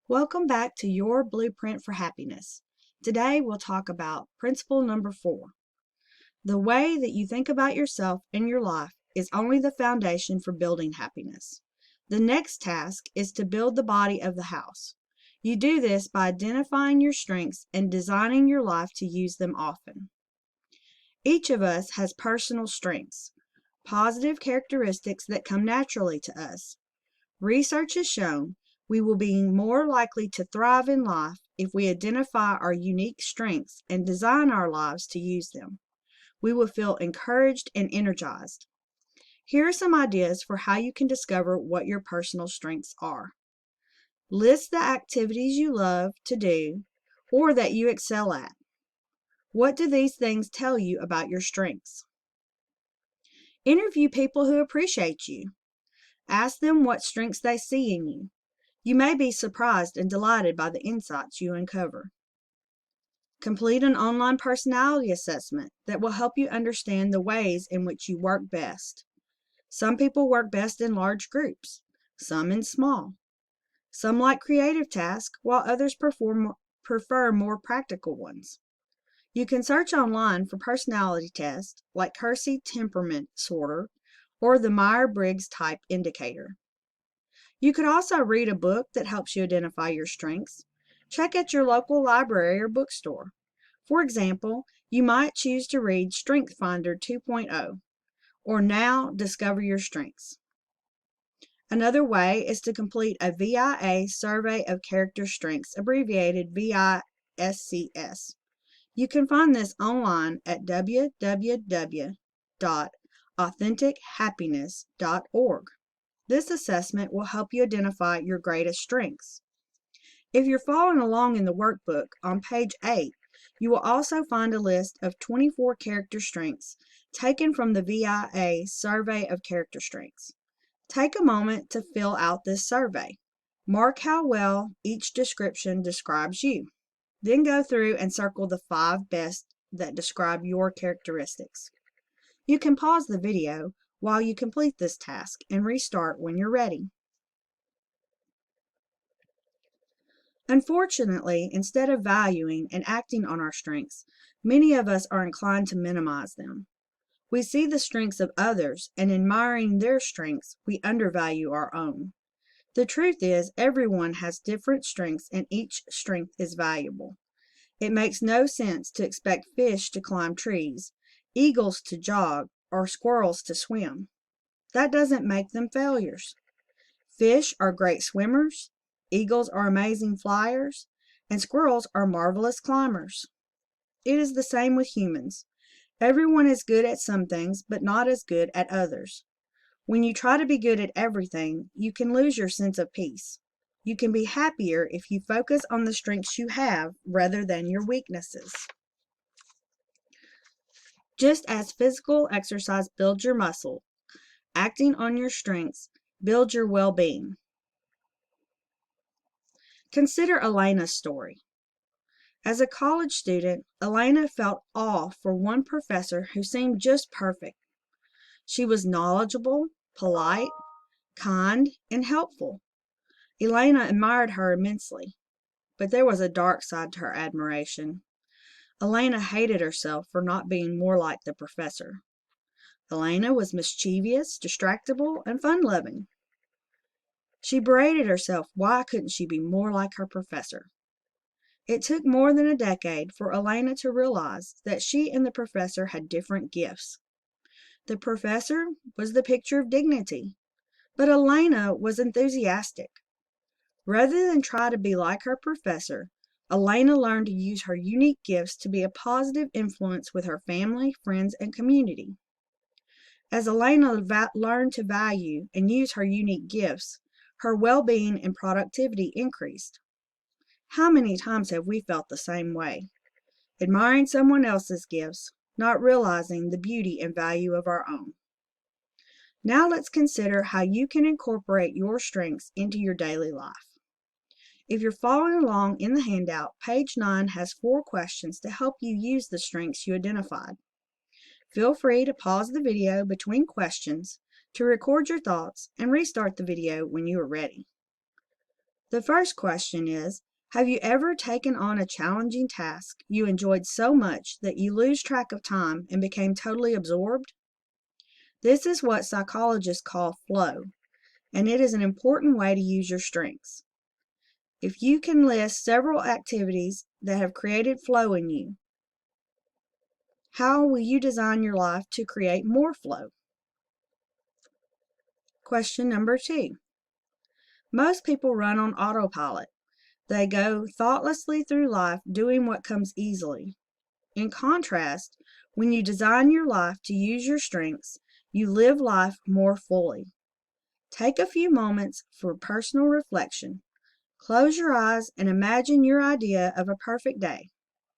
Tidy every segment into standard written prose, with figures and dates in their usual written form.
Welcome back to your Blueprint for Happiness. Today we'll talk about principle number 4. The way that you think about yourself and your life is only the foundation for building happiness. The next task is to build the body of the house. You do this by identifying your strengths and designing your life to use them often. Each of us has personal strengths, positive characteristics that come naturally to us. Research has shown we will be more likely to thrive in life if we identify our unique strengths and design our lives to use them. We will feel encouraged and energized. Here are some ideas for how you can discover what your personal strengths are. List the activities you love to do or that you excel at. What do these things tell you about your strengths? Interview people who appreciate you. Ask them what strengths they see in you. You may be surprised and delighted by the insights you uncover. Complete an online personality assessment that will help you understand the ways in which you work best. Some people work best in large groups, some in small. Some like creative tasks, while others prefer more practical ones. You can search online for personality tests like Kersey Temperament Sorter or the Myers-Briggs Type Indicator. You could also read a book that helps you identify your strengths. Check at your local library or bookstore. For example, you might choose to read Strength Finder 2.0 or Now Discover Your Strengths. Another way is to complete a VIA Survey of Character Strengths, abbreviated VISCS. You can find this online at www.authentichappiness.org. This assessment will help you identify your greatest strengths. If you're following along in the workbook, on page 8, you will also find a list of 24 character strengths taken from the VIA Survey of Character Strengths. Take a moment to fill out this survey. Mark how well each description describes you. Then go through and circle the 5 best that describe your characteristics. You can pause the video while you complete this task and restart when you're ready. Unfortunately, instead of valuing and acting on our strengths, many of us are inclined to minimize them. We see the strengths of others, and admiring their strengths, we undervalue our own. The truth is, everyone has different strengths and each strength is valuable. It makes no sense to expect fish to climb trees, eagles to jog, or squirrels to swim. That doesn't make them failures. Fish are great swimmers, eagles are amazing flyers, and squirrels are marvelous climbers. It is the same with humans. Everyone is good at some things, but not as good at others. When you try to be good at everything, you can lose your sense of peace. You can be happier if you focus on the strengths you have rather than your weaknesses. Just as physical exercise builds your muscle, acting on your strengths builds your well-being. Consider Elena's story. As a college student, Elena felt awe for one professor who seemed just perfect. She was knowledgeable, polite, kind, and helpful. Elena admired her immensely, but there was a dark side to her admiration. Elena hated herself for not being more like the professor. Elena was mischievous, distractible, and fun-loving. She berated herself why couldn't she be more like her professor. It took more than a decade for Elena to realize that she and the professor had different gifts. The professor was the picture of dignity, but Elena was enthusiastic. Rather than try to be like her professor, Elena learned to use her unique gifts to be a positive influence with her family, friends, and community. As Elena learned to value and use her unique gifts, her well-being and productivity increased. How many times have we felt the same way? Admiring someone else's gifts, not realizing the beauty and value of our own. Now let's consider how you can incorporate your strengths into your daily life. If you're following along in the handout, page 9 has 4 questions to help you use the strengths you identified. Feel free to pause the video between questions to record your thoughts and restart the video when you are ready. The first question is, have you ever taken on a challenging task you enjoyed so much that you lose track of time and became totally absorbed? This is what psychologists call flow, and it is an important way to use your strengths. If you can list several activities that have created flow in you, how will you design your life to create more flow? Question number 2. Most people run on autopilot. They go thoughtlessly through life doing what comes easily. In contrast, when you design your life to use your strengths, you live life more fully. Take a few moments for personal reflection. Close your eyes and imagine your idea of a perfect day.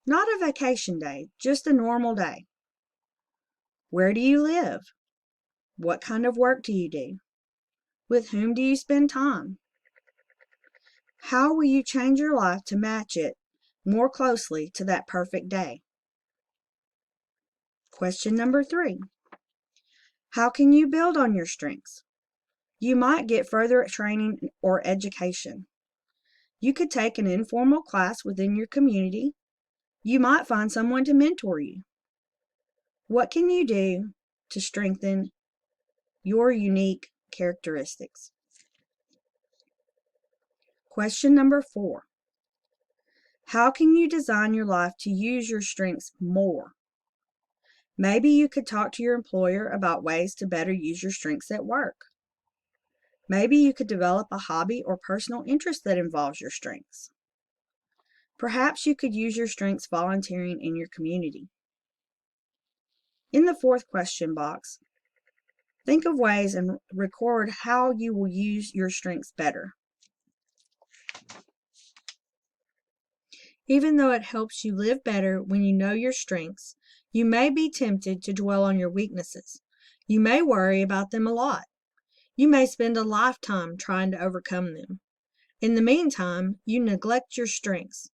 Not a vacation day, just a normal day. Where do you live? What kind of work do you do? With whom do you spend time? How will you change your life to match it more closely to that perfect day? Question number 3. How can you build on your strengths? You might get further training or education. You could take an informal class within your community. You might find someone to mentor you. What can you do to strengthen your unique characteristics? Question number 4. How can you design your life to use your strengths more? Maybe you could talk to your employer about ways to better use your strengths at work. Maybe you could develop a hobby or personal interest that involves your strengths. Perhaps you could use your strengths volunteering in your community. In the 4th question box, think of ways and record how you will use your strengths better. Even though it helps you live better when you know your strengths, you may be tempted to dwell on your weaknesses. You may worry about them a lot. You may spend a lifetime trying to overcome them. In the meantime, you neglect your strengths.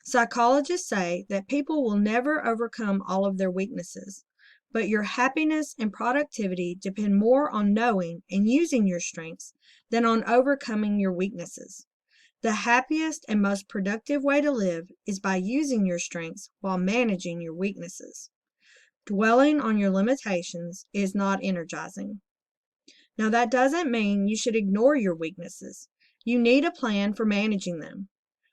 Psychologists say that people will never overcome all of their weaknesses, but your happiness and productivity depend more on knowing and using your strengths than on overcoming your weaknesses. The happiest and most productive way to live is by using your strengths while managing your weaknesses. Dwelling on your limitations is not energizing. Now, that doesn't mean you should ignore your weaknesses. You need a plan for managing them.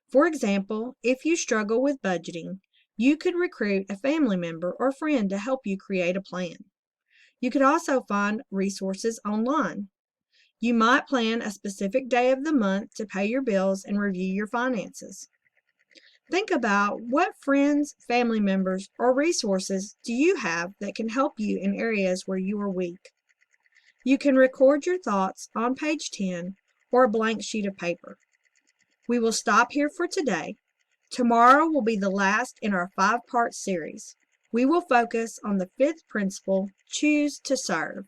For example, if you struggle with budgeting, you could recruit a family member or friend to help you create a plan. You could also find resources online. You might plan a specific day of the month to pay your bills and review your finances. Think about what friends, family members, or resources do you have that can help you in areas where you are weak. You can record your thoughts on page 10 or a blank sheet of paper. We will stop here for today. Tomorrow will be the last in our 5-part series. We will focus on the 5th principle, choose to serve.